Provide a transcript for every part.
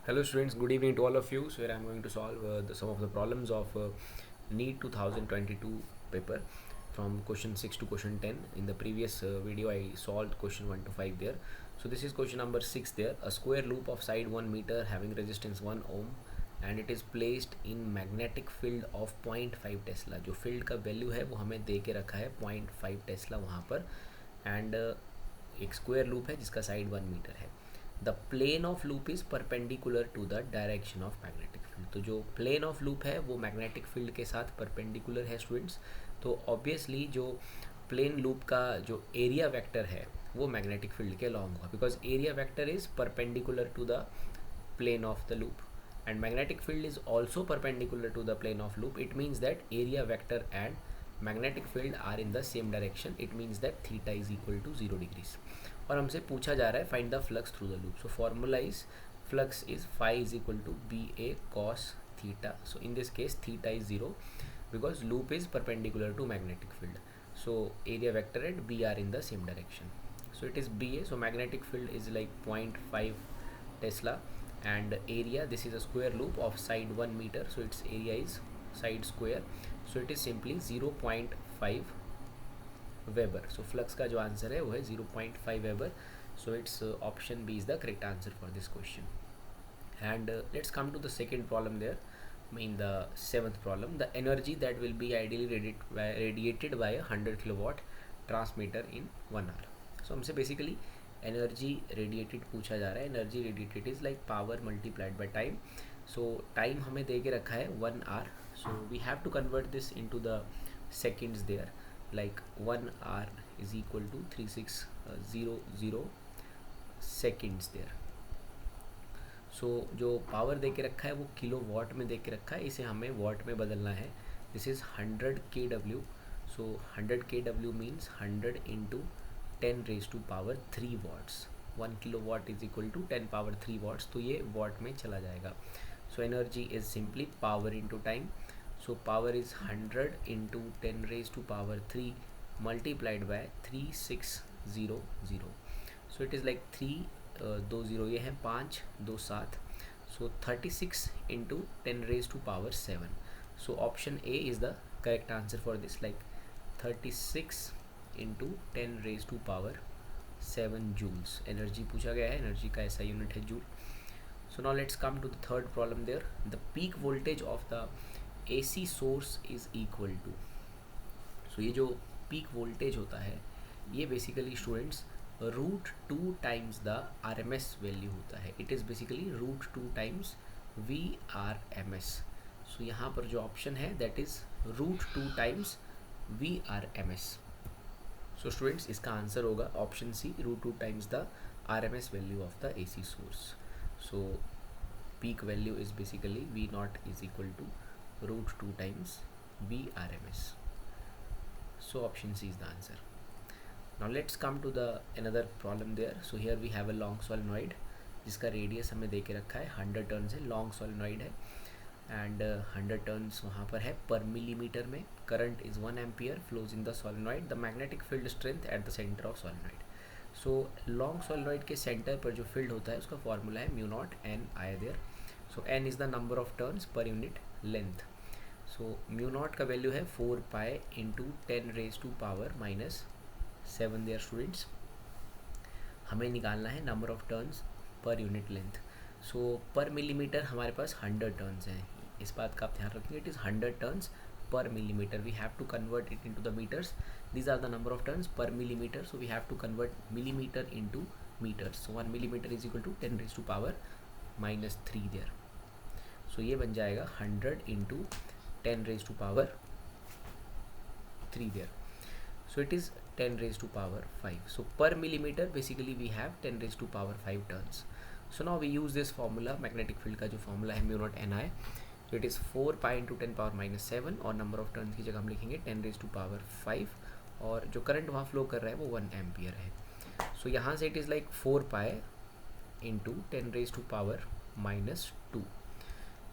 Hello students, good evening to all of you. So here I am going to solve some of the problems of NEET 2022 paper from question 6 to question 10. In the previous video I solved question 1 to 5 there. So this is question number 6 there. A square loop of side 1 meter having resistance 1 ohm and it is placed in magnetic field of 0.5 Tesla. जो field का value है वो हमें दे के रखा है 0.5 Tesla वहाँ पर एंड एक स्क्वायर लूप है जिसका साइड 1 मीटर है. The plane of loop is perpendicular to the direction of magnetic field. तो जो प्लेन ऑफ लूप है वो मैग्नेटिक फील्ड के साथ परपेंडिकुलर है स्टूडेंट्स. तो ऑब्वियसली जो प्लेन लूप का जो एरिया वेक्टर है वो मैग्नेटिक फील्ड के अलॉन्ग होगा because area vector is perpendicular to the plane of the loop and magnetic field is also perpendicular to the plane of loop. It means that area vector and magnetic field are in the same direction. It means that theta is equal to 0 degrees. और हमसे पूछा जा रहा है find the flux through the loop. So formula is flux is phi is equal to B A cos theta. So in this case theta is 0 because loop is perpendicular to magnetic field. So area vector and B are in the same direction. So it is BA. So magnetic field is like 0.5 Tesla and area, this is a square loop of side 1 meter. So its area is side square. So it is simply 0.5 Weber. So flux का जो answer है वो है 0.5 Weber. So its option B is the correct answer for this question. And let's come to the second problem there. In the seventh problem, the energy that will be ideally radiated by a 100 kilowatt transmitter in 1 hour. So हमसे basically energy radiated पूछा जा रहा है. Energy radiated is like power multiplied by time. So time हमें दे के रखा है 1 hour. So we have to convert this into the seconds there. Like 1 hour is equal to 3600 seconds there. So जो पावर दे के रखा है वो किलो वॉट में दे के रखा है, इसे हमें वॉट में बदलना है. This is 100 kW. So 100 kW means 100 into 10 raised to power 3 watts. 1 kilowatt is equal to 10 power 3 watts. तो ये watt में चला जाएगा. So energy is simply power into time. So power is 100 into 10 raised to power 3 multiplied by 3600. So it is like 3 दो zero ये है 5 2 7. So 36 into 10 raised to power 7. So option A is the correct answer for this. Like 36 into 10 raise to power 7 joules. Energy पूछा गया है, energy का ऐसा unit है joule. So now let's come to the third problem there. The peak voltage of the AC source is equal to. So ये जो peak voltage होता है ये basically students √2 times the RMS value होता है. It is basically √2 times VRMS. So यहाँ पर जो ऑप्शन है that is √2 times VRMS. So students इसका आंसर होगा option C, √2 times the RMS value of the AC source. So peak value is basically V0 is equal to √2 times VRMS. So option C is the answer. Now let's come to the another problem there. So here we have a long solenoid जिसका radius हमें दे के रखा है 100 turns है. Long solenoid है and 100 turns वहाँ पर है पर मिलीमीटर में. Current is 1 ampere flows in the solenoid. The magnetic field strength at the centre of solenoid. So long solenoid के सेंटर पर जो फील्ड होता है उसका फॉर्मूला है mu naught N I there. So N is the number of turns per unit length. So mu naught का value है 4 pi into 10 raise to power -7 there. Students हमें निकालना है number of turns per unit length. So per millimetre हमारे पास 100 turns हैं. इस बात का आप ध्यान रखेंगे. It is 100 turns per millimeter. We have to convert it into the meters. These are the number of turns per millimeter. So we have to convert millimeter into meters. So 1 millimeter is equal to 10 raised to power -3 there. So ये बन जाएगा 100 into 10 raised to power 3 there. So it is 10 raised to power 5. So per millimeter basically we have 10 raised to power 5 turns. So now we use this formula. Magnetic field का जो formula है mu naught N आई. तो it is 4 pi into 10 power -7 और number of turns की जगह हम लिखेंगे 10 raise to power 5 और जो करंट वहाँ फ्लो कर रहा है वो 1 एम्पियर है. सो यहाँ से it is like 4 pi into 10 raise to power -2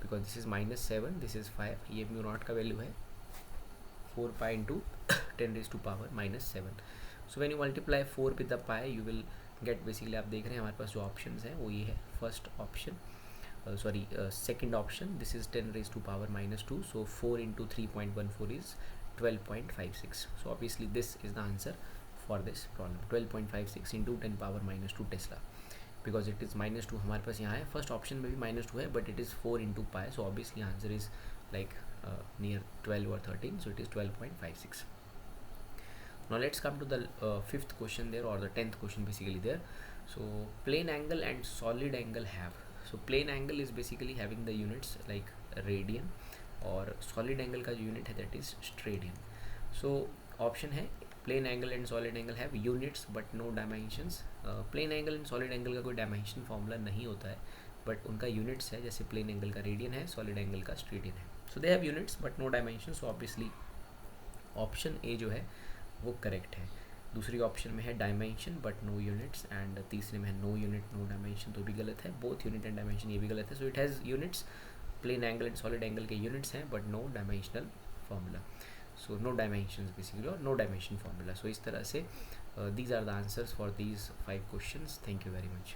because this is -7 this is 5. ये म्यू नॉट का वैल्यू है 4 pi into 10 raise to power -7. So when you multiply 4 with the pi you will get basically आप देख रहे हैं हमारे पास जो option हैं वो ये है first option. second option, this is 10 raised to power minus 2, so 4 into 3.14 is 12.56. So obviously this is the answer for this problem, 12.56 into 10 power minus 2 Tesla, because it is minus 2 हमारे पास यहाँ है, first option में भी minus 2 है, but it is 4 into pi, so obviously answer is like near 12 or 13, so it is 12.56. Now let's come to the fifth question there, or the 10th question basically there. So plane angle and solid angle have, so plane angle is basically having the units like radian, और solid angle का जो unit है that is steradian. So option है plane angle and solid angle have units but no dimensions. Plane angle and solid angle का कोई dimension formula नहीं होता है, बट उनका यूनिट्स है, जैसे प्लेन एंगल का रेडियन है, सॉलिड एंगल का स्टेडियन है. So they have units but no dimension, so obviously option A जो है वो करेक्ट है. दूसरी ऑप्शन में है dimension but no units, and तीसरे में है नो यूनिट नो डायमेंशन, तो भी गलत है. बोथ यूनिट एंड डायमेंशन ये भी गलत है. So it has units, plane angle and solid angle के यूनिट्स हैं but no dimensional formula. So no dimensions basically, or no dimension formula. So इस तरह से these are the answers for these 5 questions. Thank you very much.